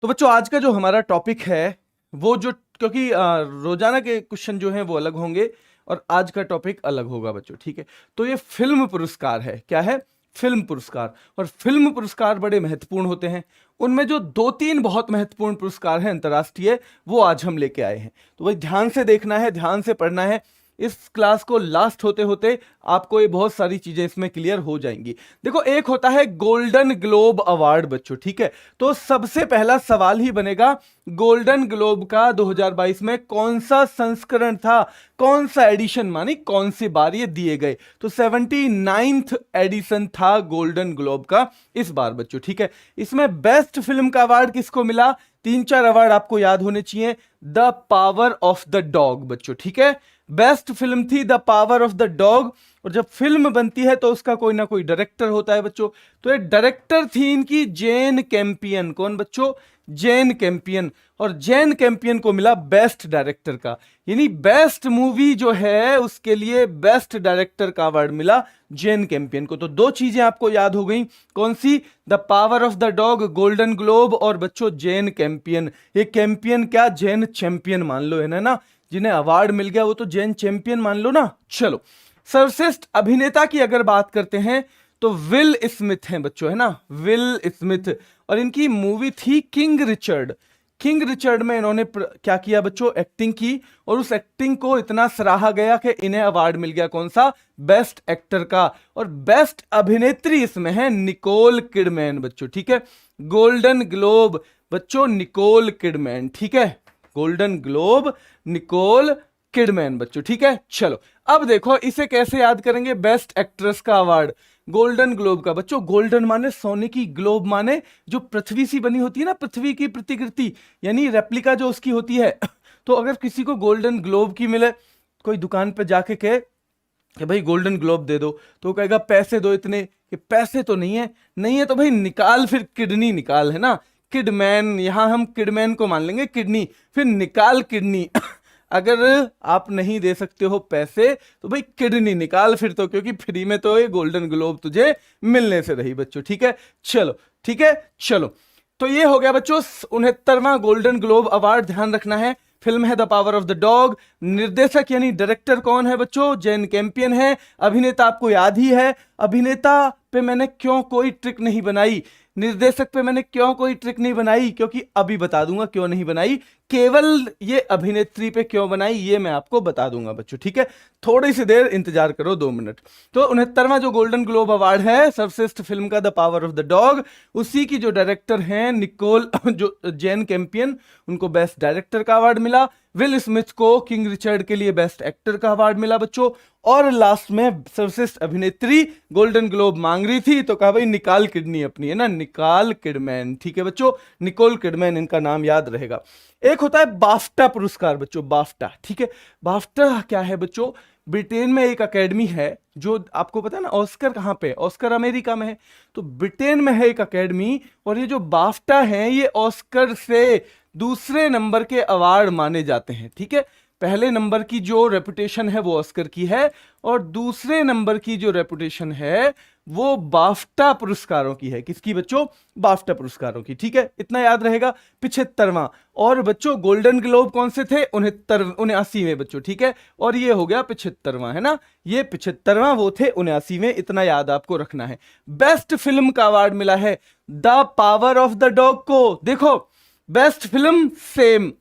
तो बच्चों आज का जो हमारा टॉपिक है वो जो क्योंकि रोजाना के क्वेश्चन जो हैं वो अलग होंगे और आज का टॉपिक अलग होगा बच्चों, ठीक है। तो ये फिल्म पुरस्कार है। क्या है? फिल्म पुरस्कार। और फिल्म पुरस्कार बड़े महत्वपूर्ण होते हैं। उनमें जो दो तीन बहुत महत्वपूर्ण पुरस्कार हैं अंतर्राष्ट्रीय, वो आज हम लेके आए हैं। तो भाई ध्यान से देखना है, ध्यान से पढ़ना है। इस क्लास को लास्ट होते होते आपको ये बहुत सारी चीजें इसमें क्लियर हो जाएंगी। देखो, एक होता है गोल्डन ग्लोब अवार्ड बच्चों, ठीक है। तो सबसे पहला सवाल ही बनेगा, गोल्डन ग्लोब का 2022 में कौन सा संस्करण था, कौन सा एडिशन, मानी कौन सी बार ये दिए गए। तो 79th एडिशन था गोल्डन ग्लोब का इस बार बच्चों, ठीक है। इसमें बेस्ट फिल्म का अवार्ड किसको मिला? तीन चार अवार्ड आपको याद होने चाहिए। The power of the dog बच्चों, ठीक है। बेस्ट फिल्म थी the power of the dog. और जब फिल्म बनती है तो उसका कोई ना कोई डायरेक्टर होता है बच्चों। तो ये डायरेक्टर थी इनकी जेन कैंपियन। कौन बच्चों? जेन कैंपियन। और जेन कैंपियन को मिला बेस्ट डायरेक्टर का, यानी बेस्ट मूवी जो है उसके लिए बेस्ट डायरेक्टर का अवार्ड मिला जेन कैंपियन को। तो दो चीजें आपको याद हो गई। कौन सी? The power of the dog, golden globe, और बच्चों जेन कैंपियन। ये कैंपियन क्या, जेन चैंपियन मान लो, है ना। जिन्हें अवार्ड मिल गया वो तो जेन चैंपियन मान लो ना। चलो, सर्वश्रेष्ठ अभिनेता की अगर बात करते हैं तो विल स्मिथ हैं बच्चों, है ना, विल स्मिथ। और इनकी मूवी थी किंग रिचर्ड। किंग रिचर्ड में इन्होंने क्या किया बच्चों? एक्टिंग की। और उस एक्टिंग को इतना सराहा गया कि इन्हें अवार्ड मिल गया कौन सा? बेस्ट एक्टर का। और बेस्ट अभिनेत्री इसमें है निकोल किडमैन बच्चों, ठीक है। गोल्डन ग्लोब बच्चों निकोल किडमैन, ठीक है। गोल्डन ग्लोब निकोल किडमैन बच्चों, ठीक है। चलो अब देखो इसे कैसे याद करेंगे। बेस्ट एक्ट्रेस का अवार्ड गोल्डन ग्लोब का बच्चों। गोल्डन माने सोने की, ग्लोब माने जो पृथ्वी सी बनी होती है ना, पृथ्वी की प्रतिकृति, यानी रेप्लिका जो उसकी होती है। तो अगर किसी को गोल्डन ग्लोब की मिले, कोई दुकान पे जाके कहे कि भाई गोल्डन ग्लोब दे दो, तो वो कहेगा पैसे दो इतने, कि पैसे तो नहीं है। नहीं है तो भाई निकाल, फिर किडनी निकाल, है ना। किडमैन, यहां हम किडमैन को मान लेंगे किडनी, फिर निकाल किडनी। अगर आप नहीं दे सकते हो पैसे तो भाई किडनी निकाल फिर तो, क्योंकि फ्री में तो ये गोल्डन ग्लोब तुझे मिलने से रही बच्चों, ठीक है। चलो ठीक है, चलो तो ये हो गया बच्चों 69वां गोल्डन ग्लोब अवार्ड। ध्यान रखना है, फिल्म है the power of the dog. निर्देशक यानी डायरेक्टर कौन है बच्चों? जेन कैंपियन है। अभिनेता आपको याद ही है। अभिनेता पे मैंने क्यों कोई ट्रिक नहीं बनाई, निर्देशक पे मैंने क्यों कोई ट्रिक नहीं बनाई, क्योंकि अभी बता दूंगा क्यों नहीं बनाई। केवल ये अभिनेत्री पे क्यों बनाई ये मैं आपको बता दूंगा बच्चों, ठीक है। थोड़ी सी देर इंतजार करो, 2 मिनट। तो 69वां जो गोल्डन ग्लोब अवार्ड है सर्वश्रेष्ठ फिल्म का the power of the dog, उसी की जो डायरेक्टर हैं निकोल जो जेन कैंपियन, उनको बेस्ट डायरेक्टर का अवार्ड मिला। विल स्मिथ को किंग रिचर्ड के लिए बेस्ट एक्टर का अवार्ड मिला बच्चों। और लास्ट में सर्वश्रेष्ठ अभिनेत्री गोल्डन ग्लोब मांग रही थी तो कहा भाई निकाल किडनी अपनी, है ना, निकाल किडमैन, ठीक है बच्चों, निकोल किडमैन इनका नाम याद रहेगा। एक होता है बाफ्टा पुरस्कार बच्चों, बाफ्टा, ठीक है। बाफ्टा क्या है बच्चों? ब्रिटेन में एक अकेडमी है, जो आपको पता है ना ऑस्कर कहाँ पे? ऑस्कर अमेरिका में है। तो ब्रिटेन में है एक अकेडमी, और ये जो बाफ्टा है ये ऑस्कर से दूसरे नंबर के अवार्ड माने जाते हैं, ठीक है। पहले नंबर की जो रेपुटेशन है वो ऑस्कर की है, और दूसरे नंबर की जो रेपुटेशन है वो बाफ्टा पुरस्कारों की है। किसकी बच्चों? बाफ्टा पुरस्कारों की, ठीक है। इतना याद रहेगा। 75वां। और बच्चों गोल्डन ग्लोब कौन से थे? 79वें बच्चों, ठीक है। और ये हो गया 75वां, है ना। ये 75वां, वो थे 79वें, इतना याद आपको रखना है। बेस्ट फिल्म का अवार्ड मिला है the power of the dog को। देखो, बेस्ट फिल्म सेम,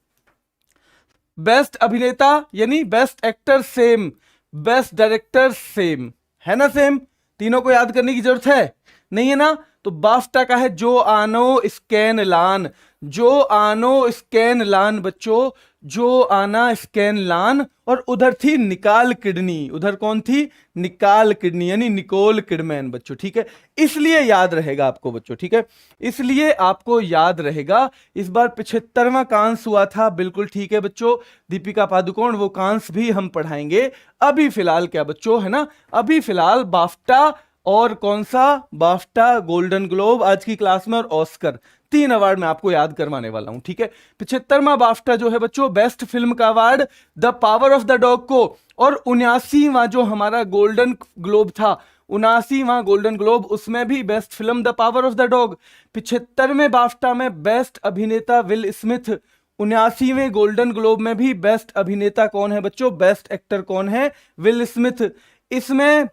बेस्ट अभिनेता यानी best actor same, best director same, है ना, सेम। तीनों को याद करने की जरूरत है? नहीं है ना। तो बाफ्टा का है जो आनो स्कैन लान, जो आनो स्कैन लान बच्चों, जो आना स्कैन लान। और उधर थी निकाल किडनी, उधर कौन थी? निकाल किडनी, यानी निकोल किडमैन बच्चों, ठीक है। इसलिए याद रहेगा आपको बच्चों, ठीक है, इसलिए आपको याद रहेगा। इस बार 75वां कांस हुआ था, बिल्कुल ठीक है बच्चों। दीपिका पादुकोण, वो कांस भी हम पढ़ाएंगे। अभी फिलहाल क्या बच्चों, है ना, अभी फिलहाल बाफ्टा और कौन सा? बाफ्टा, गोल्डन ग्लोब आज की क्लास में, और ऑस्कर, 3 अवार्ड मैं आपको याद करवाने वाला हूं, ठीक है। 75वां बाफ्टा जो है बच्चों बेस्ट फिल्म का award the power of the dog को, और 79वां जो हमारा गोल्डन ग्लोब था 79वां गोल्डन ग्लोब, उसमें भी best film the power of the dog. 75वें बाफ्टा में बेस्ट अभिनेता विल स्मिथ। 79वें गोल्डन ग्लोब में भी बेस्ट अभिनेता कौन है बच्चों, बेस्ट एक्टर कौन है, विल स्मिथ। इसमें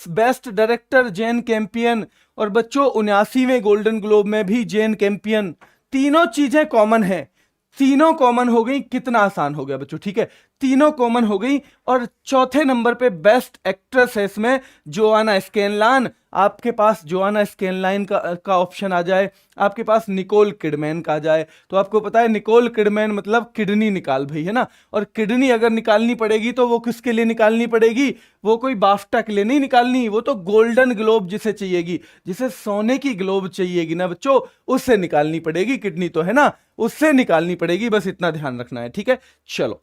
बेस्ट डायरेक्टर जेन कैंपियन, और बच्चों 79वें गोल्डन ग्लोब में भी जेन कैंपियन। तीनों चीजें कॉमन है, तीनों कॉमन हो गई, कितना आसान हो गया बच्चों, ठीक है, तीनों कॉमन हो गई। और चौथे नंबर पे बेस्ट एक्ट्रेस है इसमें जोआना स्कैनलान। आपके पास जोआना स्कैनलाइन का ऑप्शन आ जाए, आपके पास निकोल किडमैन का आ जाए, तो आपको पता है निकोल किडमैन मतलब किडनी निकाल भाई, है ना। और किडनी अगर निकालनी पड़ेगी तो वो किसके लिए निकालनी पड़ेगी, वो कोई बाफ्टा के लिए नहीं निकालनी, वो तो गोल्डन ग्लोब जिसे चाहिएगी, जिसे सोने की ग्लोब चाहिएगी ना बच्चों, उससे निकालनी पड़ेगी किडनी, तो है ना, उससे निकालनी पड़ेगी, बस इतना ध्यान रखना है, ठीक है। चलो,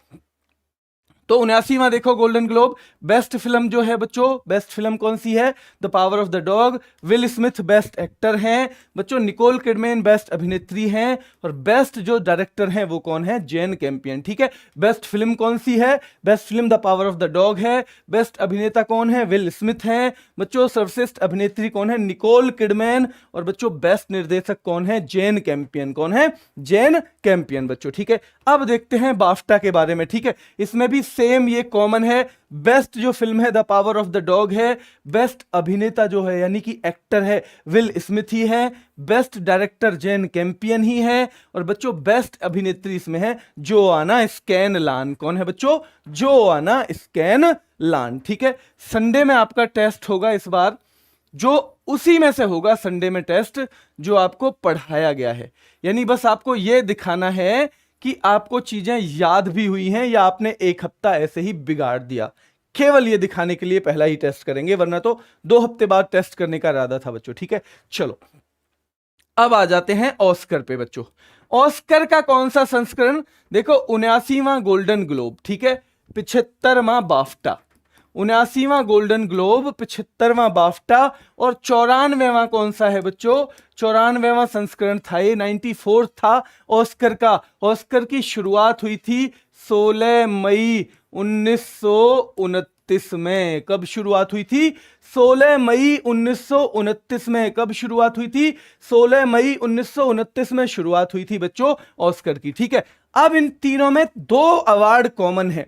तो 79वां देखो गोल्डन ग्लोब। बेस्ट फिल्म जो है बच्चों, बेस्ट फिल्म कौन सी है, the power of the dog. Will Smith best actor हैं बच्चों, निकोल किडमैन बेस्ट अभिनेत्री हैं, और बेस्ट जो डायरेक्टर हैं वो कौन है, जेन कैंपियन, ठीक है। बेस्ट फिल्म कौन सी है, best film the power of the dog है। बेस्ट अभिनेता कौन है, विल स्मिथ हैं बच्चों। सर्वश्रेष्ठ अभिनेत्री कौन है, निकोल किडमैन। और बच्चों बेस्ट निर्देशक कौन है, जेन कैंपियन, कौन है, जेन कैंपियन बच्चों, ठीक है। अब देखते हैं बाफ्टा के बारे में, ठीक है। इसमें भी सेम ये कॉमन है, बेस्ट जो फिल्म है the power of the dog है, बेस्ट अभिनेता जो है यानी कि एक्टर है विल स्मिथ ही है, बेस्ट डायरेक्टर जेन कैंपियन ही है, और बच्चों बेस्ट अभिनेत्री इसमें है जोआना स्कैनलान। कौन है बच्चों, जोआना स्कैनलान, ठीक है। संडे में आपका टेस्ट होगा इस बार, जो उसी में से होगा संडे में टेस्ट जो आपको पढ़ाया गया है, यानी बस आपको यह दिखाना है कि आपको चीजें याद भी हुई हैं या आपने एक हफ्ता ऐसे ही बिगाड़ दिया। केवल ये दिखाने के लिए पहला ही टेस्ट करेंगे, वरना तो 2 हफ्ते बाद टेस्ट करने का इरादा था बच्चों, ठीक है। चलो, अब आ जाते हैं ऑस्कर पे बच्चों। ऑस्कर का कौन सा संस्करण, देखो 79वां गोल्डन ग्लोब, ठीक है, 75वां बाफ्टा। 79वां गोल्डन ग्लोब, 75वां बाफ्टा, और 94वां कौन सा है बच्चों, 94वां संस्करण था ये, 94 था ऑस्कर का। ऑस्कर की शुरुआत हुई थी 16 मई 1929 में। कब शुरुआत हुई थी, 16 मई 1929 में। कब शुरुआत हुई थी, 16 मई 1929 में शुरुआत हुई थी बच्चों ऑस्कर की, ठीक है। अब इन तीनों में 2 अवार्ड कॉमन है।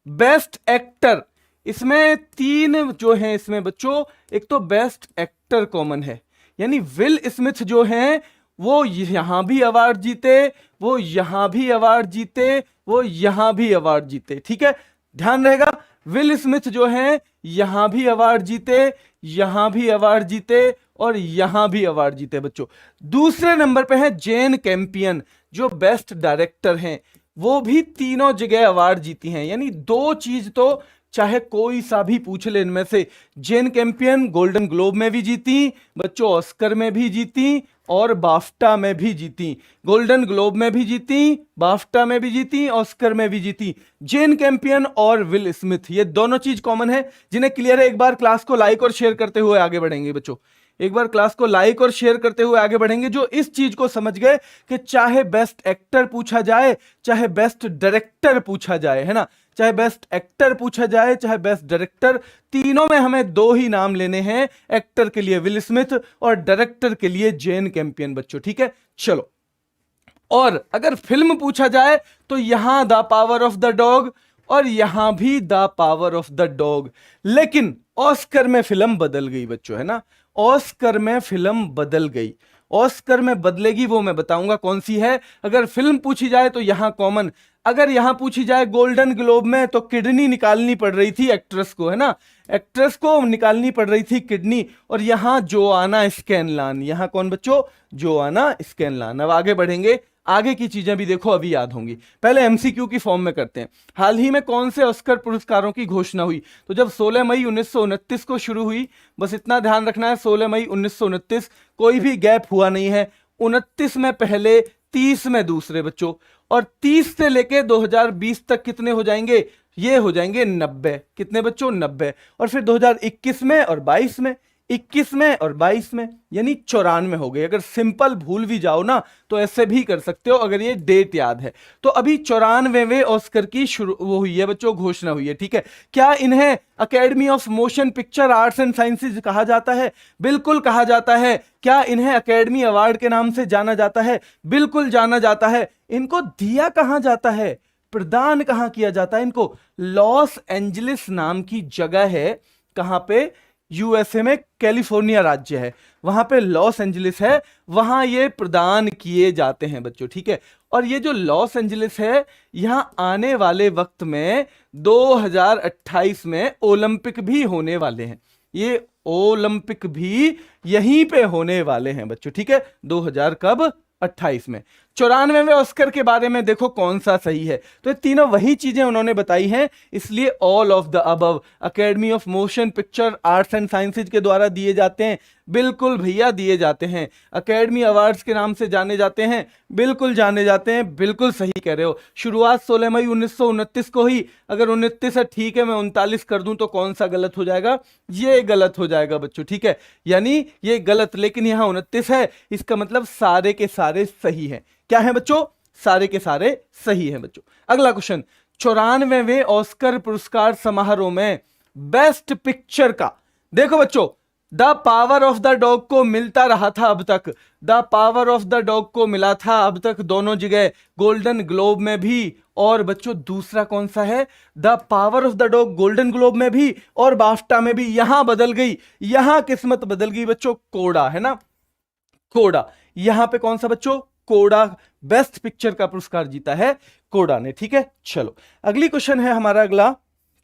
बेस्ट एक्टर, इसमें 3 जो हैं इसमें बच्चों, एक तो बेस्ट एक्टर कॉमन है, यानी विल स्मिथ जो हैं वो यहां भी अवार्ड जीते, वो यहां भी अवार्ड जीते, वो यहां भी अवार्ड जीते, ठीक है, ध्यान रहेगा। विल स्मिथ जो हैं यहां भी अवार्ड जीते, यहां भी अवार्ड जीते, और यहां भी अवार्ड जीते बच्चों। दूसरे नंबर पे है जेन कैंपियन जो बेस्ट डायरेक्टर हैं, वो भी तीनों जगह अवार्ड जीती हैं, यानी 2 चीज तो चाहे कोई सा भी पूछ ले इनमें से। जेन कैंपियन गोल्डन ग्लोब में भी जीती बच्चों, ऑस्कर में भी जीती, और बाफ्टा में भी जीती। गोल्डन ग्लोब में भी जीती, बाफ्टा में भी जीती, ऑस्कर में भी जीती। जेन कैंपियन और विल स्मिथ, ये दोनों चीज कॉमन है। जिन्हें क्लियर है एक बार क्लास को लाइक और शेयर करते हुए आगे बढ़ेंगे बच्चों, एक बार क्लास को लाइक और शेयर करते हुए आगे बढ़ेंगे जो इस चीज को समझ गए कि चाहे बेस्ट एक्टर पूछा जाए, चाहे बेस्ट डायरेक्टर पूछा जाए, है ना, चाहे बेस्ट एक्टर पूछा जाए, चाहे बेस्ट डायरेक्टर, तीनों में हमें 2 ही नाम लेने हैं, एक्टर के लिए विल स्मिथ और डायरेक्टर के लिए जेन कैंपियन बच्चों, ठीक है। चलो, और अगर फिल्म पूछा जाए तो यहां the power of the dog और यहां भी the power of the dog, लेकिन ऑस्कर में फिल्म बदल गई बच्चों, है ना, ऑस्कर में फिल्म बदल गई। ऑस्कर में बदलेगी वो मैं बताऊंगा कौन सी है। अगर फिल्म पूछी जाए तो यहां कॉमन, अगर यहां पूछी जाए गोल्डन ग्लोब में तो किडनी निकालनी पड़ रही थी एक्ट्रेस को, है ना, एक्ट्रेस को निकालनी पड़ रही थी किडनी, और यहां जोआना स्कैनलान, यहां कौन बच्चों, जोआना स्कैनलान। अब आगे बढ़ेंगे, आगे की चीजें भी देखो अभी याद होंगी। पहले एमसीक्यू की फॉर्म में करते हैं। हाल ही में कौन से ऑस्कर पुरस्कारों की घोषणा हुई, तो जब 16 मई 1929 को शुरू हुई, बस इतना ध्यान रखना है, 16 मई 1929, कोई भी गैप हुआ नहीं है। 29 में पहले, 30 में दूसरे बच्चों, और 30 से लेके 2020 तक कितने हो जाएंगे, ये हो जाएंगे 90। कितने बच्चों, 90। और फिर 2021 में और 22 में 21 में और 22 में, यानी 94 हो गए। अगर सिंपल भूल भी जाओ ना तो ऐसे भी कर सकते हो अगर ये डेट याद है। तो अभी 94वें ऑस्कर की शुरू वो हुई है बच्चों, घोषणा हुई है, ठीक है। क्या इन्हें academy of motion picture arts and sciences कहा जाता है? बिल्कुल कहा जाता है। क्या इन्हें अकेडमी अवार्ड के नाम से जाना जाता है? बिल्कुल जाना जाता है। इनको दिया कहां जाता है, प्रदान कहां किया जाता है इनको? लॉस एंजलिस नाम की जगह है, कहां पे? यूएसए में, कैलिफोर्निया राज्य है, वहां पे लॉस एंजलिस है, वहां ये प्रदान किए जाते हैं बच्चों, ठीक है। और ये जो लॉस एंजलिस है, यहां आने वाले वक्त में 2028 में ओलंपिक भी होने वाले हैं। ये ओलंपिक भी यहीं पे होने वाले हैं बच्चों, ठीक है। 2000 कब? 28 में। 94वें ऑस्कर के बारे में देखो कौन सा सही है। तो ये तीनों वही चीजें उन्होंने बताई हैं, इसलिए all of the above academy of motion picture arts and sciences के द्वारा दिए जाते हैं। बिल्कुल भैया दिए जाते हैं। अकेडमी अवार्ड्स के नाम से जाने जाते हैं, बिल्कुल जाने जाते हैं, बिल्कुल सही कह रहे हो। शुरुआत 16 मई 1929 को ही। अगर 29 है ठीक है, मैं 39 कर दूं तो कौन सा गलत हो जाएगा? ये गलत हो जाएगा बच्चों, ठीक है। यानी ये गलत, लेकिन यहां 29 है, इसका मतलब सारे के सारे सही है। क्या है बच्चों? सारे के सारे सही है बच्चों। अगला क्वेश्चन, 94वें ऑस्कर पुरस्कार समारोह में बेस्ट पिक्चर का, देखो बच्चों, the power of the dog को मिलता रहा था अब तक, the power of the dog को मिला था अब तक दोनों जगह, गोल्डन ग्लोब में भी, और बच्चों दूसरा कौन सा है? The power of the dog golden globe में भी और बाफ्टा में भी। यहां बदल गई, यहां किस्मत बदल गई बच्चों, कोडा है ना, कोडा। यहां पे कौन सा बच्चों? कोडा बेस्ट पिक्चर का पुरस्कार जीता है कोडा ने, ठीक है। चलो अगली क्वेश्चन है हमारा अगला,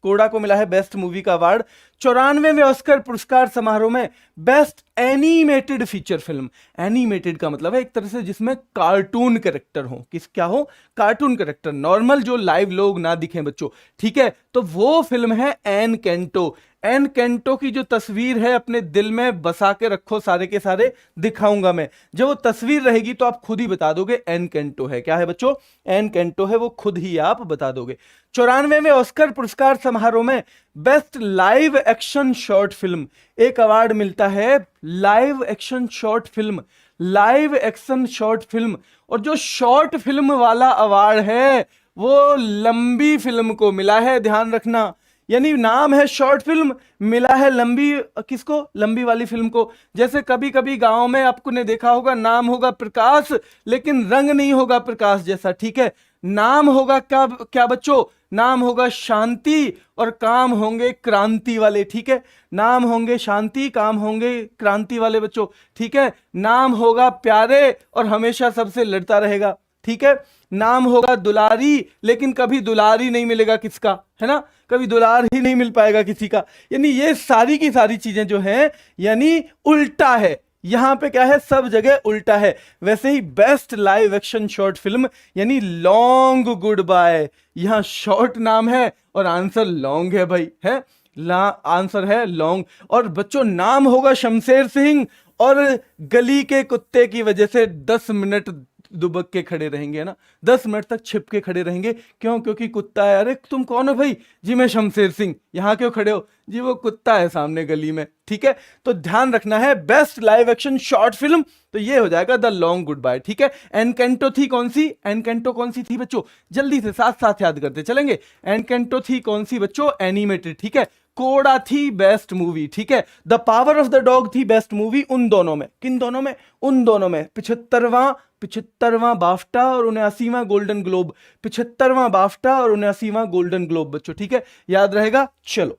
कोडा को मिला है बेस्ट मूवी का अवार्ड। 94वें ऑस्कर पुरस्कार समारोह में best animated feature film, animated का मतलब है एक तरह से जिसमें कार्टून कैरेक्टर हो, किस क्या हो? कार्टून कैरेक्टर, नॉर्मल जो लाइव लोग ना दिखें बच्चों, ठीक है। तो वो फिल्म है एनकेंटो। एनकेंटो की जो तस्वीर है अपने दिल में बसा के रखो, सारे के सारे दिखाऊंगा मैं। जब वो तस्वीर रहेगी तो आप खुद ही बता दोगे एनकेंटो है। क्या है बच्चों? एनकेंटो है, वो खुद ही आप बता दोगे। 94वें ऑस्कर पुरस्कार समारोह में best live action short film, एक अवार्ड मिलता है live action short film, live action short film. और जो शॉर्ट फिल्म वाला अवार्ड है वो लंबी फिल्म को मिला है, ध्यान रखना। यानी नाम है शॉर्ट फिल्म, मिला है लंबी, किसको? लंबी वाली फिल्म को। जैसे कभी कभी गांव में आपको ने देखा होगा, नाम होगा प्रकाश लेकिन रंग नहीं होगा प्रकाश जैसा, ठीक है। नाम होगा क्या क्या बच्चों? नाम होगा शांति और काम होंगे क्रांति वाले, ठीक है। नाम होंगे शांति, काम होंगे क्रांति वाले बच्चों, ठीक है। नाम होगा प्यारे और हमेशा सबसे लड़ता रहेगा, ठीक है। नाम होगा दुलारी लेकिन कभी दुलारी नहीं मिलेगा किसका, है ना, कभी दुलार ही नहीं मिल पाएगा किसी का। यानी ये सारी की सारी चीजें जो हैं यानी उल्टा है, यहां पे क्या है? सब जगह उल्टा है। वैसे ही best live action short film यानी लॉन्ग गुड बाय, यहां शॉर्ट नाम है और आंसर लॉन्ग है भाई, है आंसर है लॉन्ग। और बच्चों नाम होगा शमशेर सिंह और गली के कुत्ते की वजह से 10 मिनट दुबक के खड़े रहेंगे, है ना, 10 मिनट तक छिप के खड़े रहेंगे। क्यों? क्योंकि कुत्ता है। अरे तुम कौन हो भाई? जी मैं शमशेर सिंह। यहां क्यों खड़े हो? जी वो कुत्ता है सामने गली में, ठीक है। तो ध्यान रखना है best live action short film, तो ये हो जाएगा द लॉन्ग गुड बाय, ठीक है। एनकेंटो थी कौन सी? एनकेंटो कौन सी थी बच्चों? जल्दी से साथ साथ याद करते चलेंगे। एनकेंटो थी कौन सी बच्चों? एनिमेटेड, ठीक है। कोडा थी बेस्ट मूवी, ठीक है। The power of the dog थी बेस्ट मूवी। उन दोनों में, किन दोनों में? उन दोनों में 75वां बाफ्टा और 79वां गोल्डन ग्लोब, 75वां बाफ्टा और 79वां गोल्डन ग्लोब बच्चों, ठीक है, याद रहेगा। चलो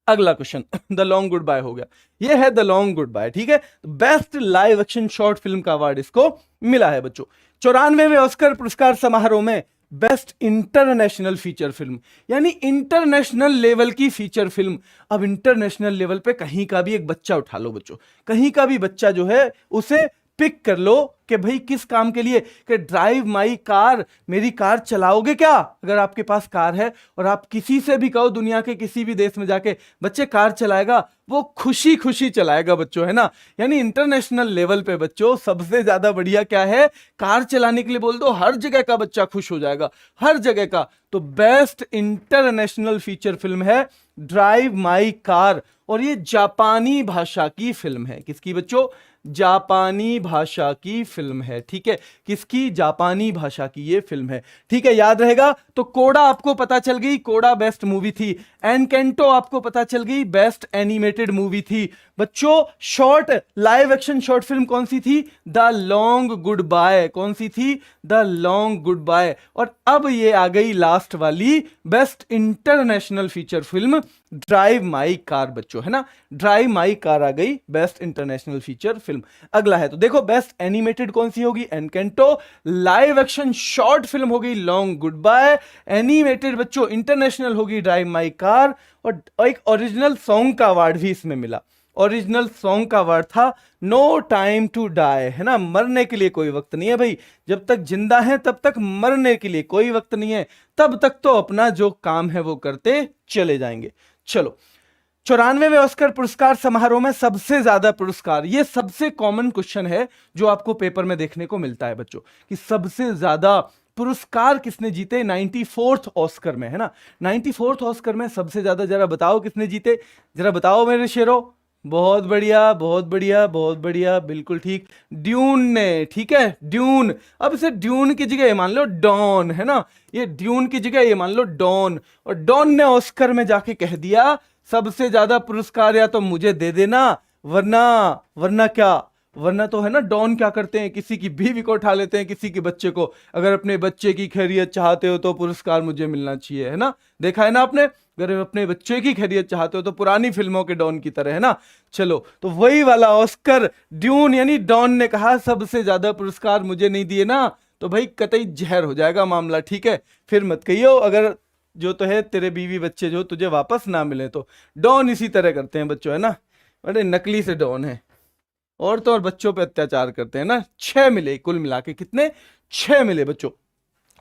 अगला question, the long goodbye हो गया, ये है द लॉन्ग गुड बाय, ठीक है। Best live action short film का अवार्ड इसको मिला है बच्चों। 94वें ऑस्कर पुरस्कार समारोह में बेस्ट इंटरनेशनल फीचर फिल्म, यानी इंटरनेशनल लेवल की फीचर फिल्म। अब इंटरनेशनल लेवल पे कहीं का भी एक बच्चा उठा लो बच्चों, कहीं का भी बच्चा जो है उसे पिक कर लो कि भाई किस काम के लिए, कि ड्राइव माई कार, मेरी कार चलाओगे क्या? अगर आपके पास कार है और आप किसी से भी कहो दुनिया के किसी भी देश में जाके बच्चे कार चलाएगा, वो खुशी खुशी चलाएगा बच्चों, है ना। यानी इंटरनेशनल लेवल पे बच्चों सबसे ज्यादा बढ़िया क्या है? कार चलाने के लिए बोल दो, हर जगह का बच्चा खुश हो जाएगा, हर जगह का। तो बेस्ट इंटरनेशनल फीचर फिल्म है ड्राइव माई कार। और ये जापानी भाषा की फिल्म है। किसकी बच्चों? जापानी भाषा की फिल्म है, ठीक है। किसकी? जापानी भाषा की ये फिल्म है, ठीक है, याद रहेगा। तो कोडा आपको पता चल गई, कोडा बेस्ट मूवी थी। एनकेंटो आपको पता चल गई, बेस्ट एनिमेटेड मूवी थी। बच्चों short live action short film कौन सी थी? The long goodbye. कौन सी थी? The long goodbye. और अब ये आ गई लास्ट वाली, best international feature film, drive my car बच्चों, है ना। ड्राइव माई कार आ गई बेस्ट इंटरनेशनल फीचर फिल्म। अगला है तो देखो, बेस्ट एनिमेटेड कौन सी होगी? एनकेंटो। लाइव एक्शन शॉर्ट फिल्म होगी लॉन्ग गुड बाय। एनिमेटेड बच्चों इंटरनेशनल होगी ड्राइव माई कार। और एक ओरिजिनल सॉन्ग का अवार्ड भी इसमें मिला। ओरिजिनल सॉन्ग का अवार्ड था नो टाइम टू डाई, है ना। मरने के लिए कोई वक्त नहीं है भाई, जब तक जिंदा है तब तक मरने के लिए कोई वक्त नहीं है, तब तक तो अपना जो काम है वो करते चले जाएंगे। चलो, 94वें ऑस्कर पुरस्कार समारोह में सबसे ज्यादा पुरस्कार, ये सबसे कॉमन क्वेश्चन है जो आपको पेपर में देखने को मिलता है बच्चों, कि सबसे ज्यादा पुरस्कार किसने जीते 94th ऑस्कर में, है ना। 94th ऑस्कर में सबसे ज्यादा, जरा बताओ किसने जीते, जरा बताओ मेरे शेरों। बहुत बढ़िया, बहुत बढ़िया, बहुत बढ़िया, बिल्कुल ठीक, ड्यून ने, ठीक है, ड्यून। अब इसे ड्यून की जगह ये मान लो डॉन, है ना, ये ड्यून की जगह ये मान लो डॉन। और डॉन ने ऑस्कर में जाके कह दिया सबसे ज्यादा पुरस्कार या तो मुझे दे देना, वरना क्या, वरना तो है ना, डॉन क्या करते हैं, किसी की बीवी को उठा लेते हैं, किसी के बच्चे को। अगर अपने बच्चे की खैरियत चाहते हो तो पुरस्कार मुझे मिलना चाहिए, है ना। देखा है ना आपने, अगर अपने बच्चे की खैरियत चाहते हो तो पुरानी फिल्मों के डॉन की तरह, है ना। चलो, तो वही वाला ऑस्कर ड्यून यानी डॉन ने कहा सबसे ज्यादा पुरस्कार मुझे नहीं दिए ना तो भाई कतई जहर हो जाएगा मामला, ठीक है। फिर मत कहियो, अगर जो तो है तेरे बीवी बच्चे जो तुझे वापस ना मिले तो। डॉन इसी तरह करते हैं बच्चों, है ना, बड़े नकली से डॉन है। और तो और बच्चों पे अत्याचार करते हैं ना। 6 मिले कुल मिला के, कितने? 6 मिले बच्चों।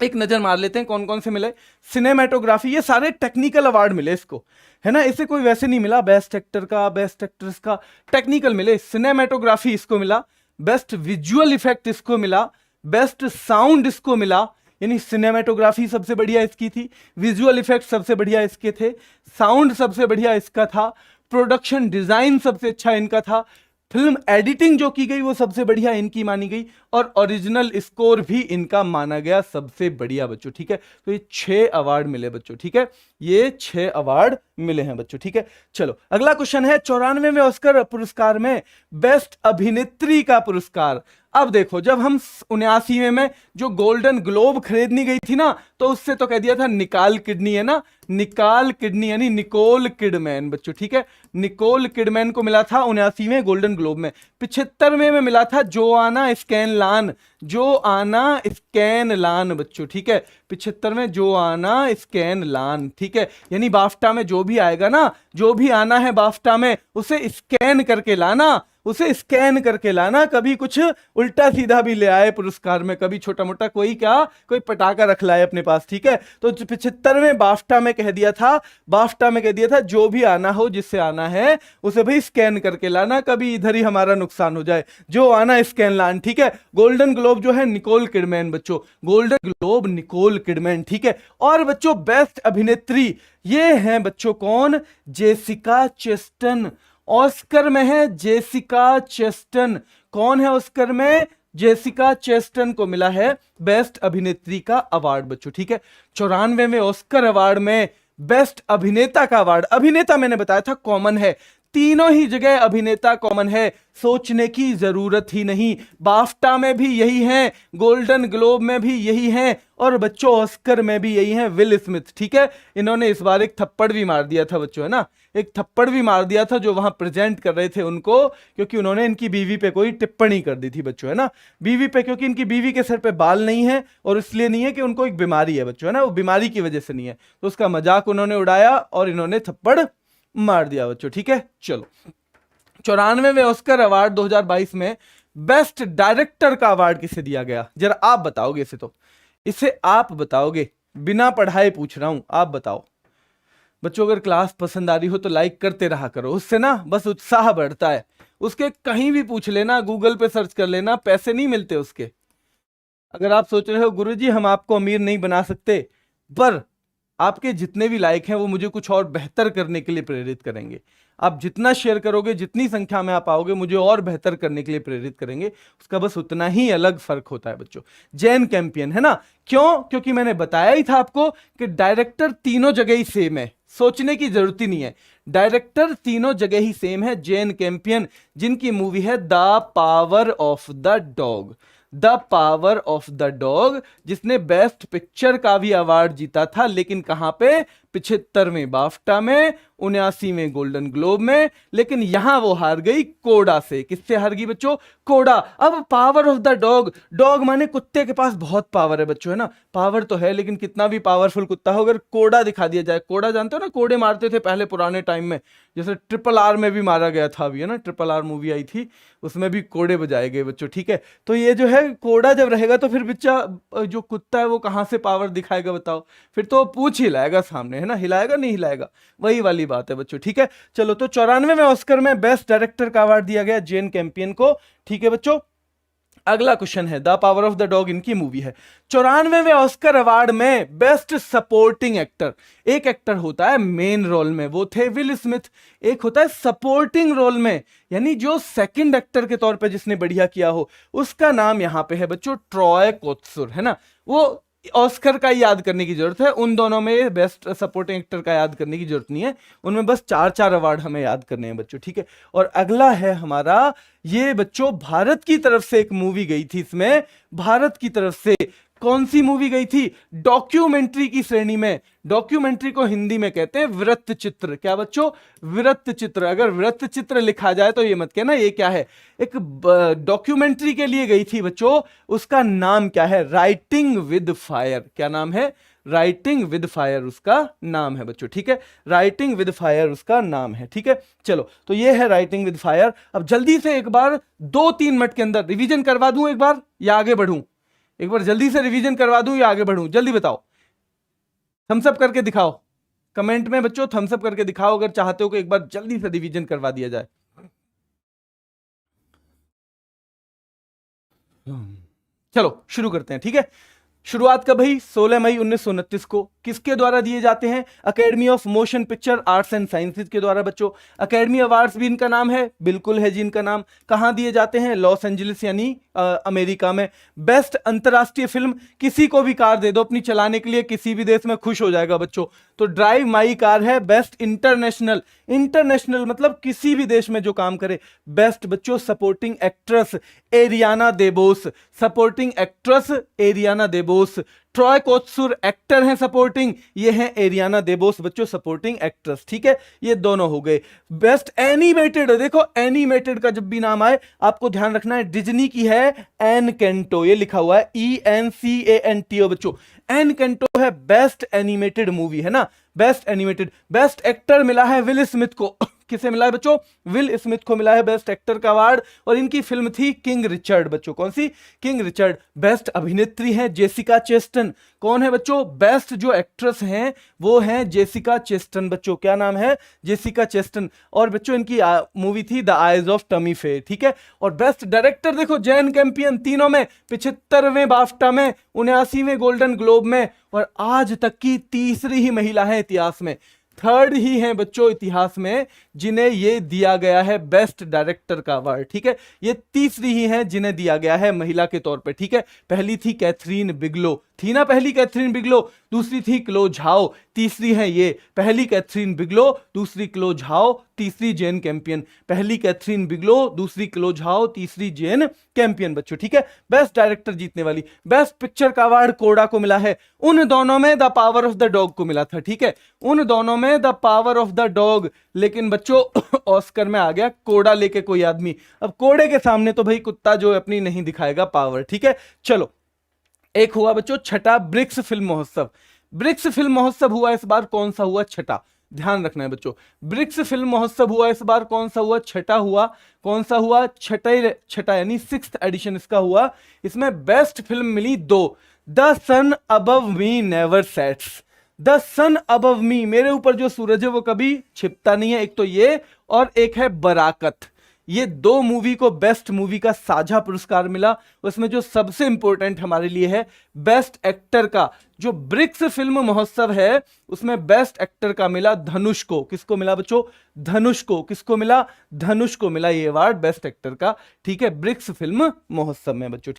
एक नजर मार लेते हैं कौन कौन से मिले। सिनेमेटोग्राफी, ये सारे टेक्निकल अवार्ड मिले इसको, है ना। इसे कोई वैसे नहीं मिला बेस्ट एक्टर का, बेस्ट एक्ट्रेस का, टेक्निकल मिले। सिनेमेटोग्राफी इसको मिला, बेस्ट विजुअल इफेक्ट इसको मिला, बेस्ट साउंड इसको मिला, यानी सिनेमेटोग्राफी सबसे बढ़िया इसकी थी, विजुअल इफेक्ट सबसे बढ़िया इसके थे, साउंड सबसे बढ़िया इसका था, प्रोडक्शन डिजाइन सबसे अच्छा इनका था, फिल्म एडिटिंग जो की गई वो सबसे बढ़िया इनकी मानी गई, और ओरिजिनल स्कोर भी इनका माना गया सबसे बढ़िया बच्चों, ठीक है। तो ये 6 अवार्ड मिले बच्चों, ठीक है, ये 6 अवार्ड मिले हैं बच्चों, ठीक है। चलो, अगला क्वेश्चन है 94वें ऑस्कर पुरस्कार में बेस्ट अभिनेत्री का पुरस्कार। अब देखो, जब हम 79वें में जो गोल्डन ग्लोब खरीदनी गई थी ना, तो उससे तो कह दिया था निकाल किडनी, है ना, निकाल किडनी यानी निकोल किडमैन बच्चों, ठीक है। निकोल किडमैन को मिला था 79वें गोल्डन ग्लोब में। 75वें में मिला था जोआना स्कैनलान, जोआना स्कैनलान बच्चों, ठीक है। 75 में जोआना स्कैनलान, ठीक है। यानी बाफ्टा में जो भी आएगा ना, जो भी आना है बाफ्टा में, उसे स्कैन करके लाना, उसे स्कैन करके लाना। कभी कुछ उल्टा सीधा भी ले आए पुरस्कार में, कभी छोटा मोटा कोई क्या, कोई पटाखा रख लाए अपने पास, ठीक है। तो 75वें बाफ्टा में कह दिया था, बाफ्टा में कह दिया था जो भी आना हो, जिससे आना है उसे भाई स्कैन करके लाना, कभी इधर ही हमारा नुकसान हो जाए, जो आना स्कैन लान, ठीक है। गोल्डन ग्लोब जो है निकोल किडमैन बच्चों, गोल्डन ग्लोब निकोल किडमैन, ठीक है। और बच्चों बेस्ट अभिनेत्री ये हैं बच्चों कौन? जेसिका चेस्टन, ऑस्कर में है जेसिका चेस्टन। कौन है ऑस्कर में? जेसिका चेस्टन को मिला है बेस्ट अभिनेत्री का अवार्ड बच्चों, ठीक है। 94वें ऑस्कर अवार्ड में बेस्ट अभिनेता का अवार्ड, अभिनेता मैंने बताया था कॉमन है, तीनों ही जगह अभिनेता कॉमन है, सोचने की जरूरत ही नहीं। बाफ्टा में भी यही है, गोल्डन ग्लोब में भी यही है, और बच्चों ऑस्कर में भी यही है, विल स्मिथ, ठीक है। इन्होंने इस बार एक थप्पड़ भी मार दिया था बच्चों, है ना, एक थप्पड़ भी मार दिया था जो वहां प्रेजेंट कर रहे थे उनको, क्योंकि उन्होंने इनकी बीवी पे कोई टिप्पणी कर दी थी बच्चों, है ना, बीवी पे, क्योंकि इनकी बीवी के सर पे बाल नहीं है, और इसलिए नहीं है कि उनको एक बीमारी है बच्चों, है ना, वो बीमारी की वजह से नहीं है, तो उसका मजाक उन्होंने उड़ाया और इन्होंने थप्पड़ मार दिया बच्चों, ठीक है। चलो, 94वें ऑस्कर अवार्ड 2022 में बेस्ट डायरेक्टर का अवार्ड किसे दिया गया? जरा आप बताओगे इसे, तो इसे आप बताओगे, बिना पढ़ाए पूछ रहा हूं, आप बताओ बच्चों। अगर क्लास पसंद आ रही हो तो लाइक करते रहा करो, उससे ना बस उत्साह बढ़ता है। उसके कहीं भी पूछ लेना, गूगल पे सर्च कर लेना, पैसे नहीं मिलते उसके। अगर आप सोच रहे हो गुरुजी हम आपको अमीर नहीं बना सकते, पर आपके जितने भी लाइक हैं वो मुझे कुछ और बेहतर करने के लिए प्रेरित करेंगे। आप जितना शेयर करोगे, जितनी संख्या में आप आओगे, मुझे और बेहतर करने के लिए प्रेरित करेंगे। उसका बस उतना ही अलग फर्क होता है बच्चों। जैन कैंपियन है ना, क्यों? क्योंकि मैंने बताया ही था आपको कि डायरेक्टर तीनों जगह ही सेम है, सोचने की जरूरत ही नहीं है। डायरेक्टर तीनों जगह ही सेम है, जैन कैंपियन, जिनकी मूवी है the power of the dog. The power of the dog, जिसने बेस्ट पिक्चर का भी अवार्ड जीता था, लेकिन कहां पे? 75वें बाफ्टा में, 79वें गोल्डन ग्लोब में। लेकिन यहां वो हार गई कोडा से। किससे हार गई बच्चों? कोडा। अब power of the dog, dog माने कुत्ते के पास बहुत पावर है बच्चों, है ना। पावर तो है, लेकिन कितना भी पावरफुल कुत्ता हो, अगर कोडा दिखा दिया जाए, कोडा जानते हो ना, कोड़े मारते थे पहले पुराने टाइम में, जैसे RRR में भी मारा गया था अभी, है ना, RRR मूवी आई थी, उसमें भी कोड़े बजाए गए बच्चों, ठीक है। तो ये जो है कोड़ा जब रहेगा तो फिर बच्चा जो कुत्ता है वो कहां से पावर दिखाएगा बताओ? फिर तो पूछ हिलाएगा सामने, है ना, हिलाएगा नहीं हिलाएगा, वही वाली बात है बच्चों, ठीक है। चलो, तो 94वें ऑस्कर में बेस्ट डायरेक्टर का अवार्ड दिया गया जेन कैंपियन को, ठीक है बच्चों। अगला क्वेश्चन है, the power of the dog इनकी मूवी है। 94वें ऑस्कर अवार्ड में बेस्ट सपोर्टिंग एक्टर, एक एक्टर होता है मेन रोल में, वो थे विल स्मिथ। एक होता है सपोर्टिंग रोल में, यानी जो सेकंड एक्टर के तौर पे जिसने बढ़िया किया हो, उसका नाम यहां पे है बच्चों ट्रॉय कोत्सुर, है ना। वो ऑस्कर का याद करने की जरूरत है, उन दोनों में बेस्ट सपोर्टिंग एक्टर का याद करने की जरूरत नहीं है, उनमें बस 4-4 अवार्ड हमें याद करने हैं बच्चों, ठीक है। और अगला है हमारा, ये बच्चों भारत की तरफ से एक मूवी गई थी इसमें, भारत की तरफ से कौन सी मूवी गई थी? डॉक्यूमेंट्री की श्रेणी में। डॉक्यूमेंट्री को हिंदी में कहते हैं वृत्त चित्र। क्या बच्चों? वृत्त चित्र। अगर वृत्त चित्र लिखा जाए तो ये मत कहना ये क्या है, एक डॉक्यूमेंट्री के लिए गई थी बच्चों, उसका नाम क्या है? Writing with fire. क्या नाम है? राइटिंग विद फायर उसका नाम है बच्चों, ठीक है। राइटिंग विद फायर उसका नाम है, ठीक है। चलो, तो ये है राइटिंग विद फायर। अब जल्दी से एक बार 2-3 मिनट के अंदर रिवीजन करवा दूं एक बार, या आगे बढ़ूं? एक बार जल्दी से रिवीजन करवा दूं या आगे बढ़ूं? जल्दी बताओ, थम्स अप करके दिखाओ कमेंट में बच्चों, थम्स अप करके दिखाओ अगर चाहते हो कि एक बार जल्दी से रिवीजन करवा दिया जाए। चलो शुरू करते हैं, ठीक है। शुरुआत कब हुई? 16 मई 1929 को। किसके द्वारा दिए जाते हैं? Academy of motion picture arts and sciences के द्वारा बच्चों। अकेडमी अवार्ड्स भी इनका नाम है, बिल्कुल है जी इनका नाम। कहां दिए जाते हैं? लॉस एंजलिस यानी अमेरिका में। बेस्ट अंतरराष्ट्रीय फिल्म, किसी को भी कार दे दो अपनी चलाने के लिए, किसी भी देश में खुश हो जाएगा बच्चों, तो ड्राइव माई कार है। बेस्ट इंटरनेशनल, इंटरनेशनल मतलब किसी भी देश में जो काम करे। बेस्ट बच्चों supporting actress Ariana DeBose, supporting actress Ariana DeBose. Troy Kotsur actor हैं सपोर्टिंग, ये हैं एरियाना देबोस बच्चों सपोर्टिंग एक्ट्रेस, ठीक है। ये दोनों हो गए। बेस्ट एनिमेटेड, देखो एनिमेटेड का जब भी नाम आए आपको ध्यान रखना है, डिज्नी की है एन कैंटो, ये लिखा हुआ है ENCANTO बच्चों। एन कैंटो है बेस्ट एनिमेटेड मूवी, है ना, बेस्ट एनिमेटेड। बेस्ट एक्टर मिला है विल स्मिथ को। किसे मिला है बच्चों? विल स्मिथ को मिला है बेस्ट एक्टर का अवार्ड, और इनकी फिल्म थी किंग रिचर्ड बच्चों। कौन सी? King Richard. बेस्ट अभिनेत्री है जेसिका चेस्टन। कौन है बच्चों? बेस्ट जो एक्ट्रेस हैं वो हैं जेसिका चेस्टन बच्चों। क्या नाम है? जेसिका चेस्टन। और बच्चों इनकी मूवी थी द आइज ऑफ टमी फे, ठीक है। और बेस्ट डायरेक्टर देखो जैन कैंपियन, तीनों में, 75वें बाफ्टा में, 79वें गोल्डन ग्लोब में, और आज तक की तीसरी ही महिला है इतिहास में, थर्ड ही हैं बच्चों इतिहास में जिन्हें ये दिया गया है बेस्ट डायरेक्टर का अवार्ड, ठीक है। ये तीसरी ही हैं जिन्हें दिया गया है महिला के तौर पे, ठीक है। पहली थी कैथरीन बिगलो, थी ना पहली कैथरीन बिगलो, दूसरी थी क्लो झाओ, तीसरी है ये। पहली कैथरीन बिगलो, दूसरी क्लो झाओ, तीसरी जेन कैंपियन। पहली कैथरीन बिगलो, दूसरी क्लो झाओ, तीसरी जेन कैंपियन बच्चों, ठीक है। बेस्ट डायरेक्टर जीतने वाली। बेस्ट पिक्चर का अवार्ड कोडा को मिला है, उन दोनों में the power of the dog को मिला था, ठीक है, उन दोनों में the power of the dog. लेकिन बच्चों ऑस्कर में आ गया कोडा लेके कोई आदमी। अब कोडे के सामने तो भाई कुत्ता जो अपनी नहीं दिखाएगा पावर, ठीक है। चलो, एक हुआ बच्चों छठा ब्रिक्स फिल्म महोत्सव। ब्रिक्स फिल्म महोत्सव हुआ इस बार, कौन सा हुआ? छठा। ध्यान रखना है बच्चों, ब्रिक्स फिल्म महोत्सव हुआ इस बार, कौन सा हुआ? छठा हुआ। कौन सा हुआ? छठा यानी 6th एडिशन इसका हुआ। इसमें बेस्ट फिल्म मिली 2, the sun above me never sets. The sun above me, मेरे ऊपर जो सूरज है वो कभी छिपता नहीं है, एक तो ये, और एक है बराकत। ये 2 मूवी को बेस्ट मूवी का साझा पुरस्कार मिला। उसमें जो सबसे इंपॉर्टेंट हमारे लिए है बेस्ट एक्टर का, जो ब्रिक्स फिल्म महोत्सव है उसमें बेस्ट एक्टर का मिला धनुष को। किसको मिला बच्चों? धनुष को। किसको मिला? धनुष को मिला ये अवार्ड बेस्ट एक्टर का, ठीक है, ब्रिक्स फिल्म महोत्सव में बच्चों।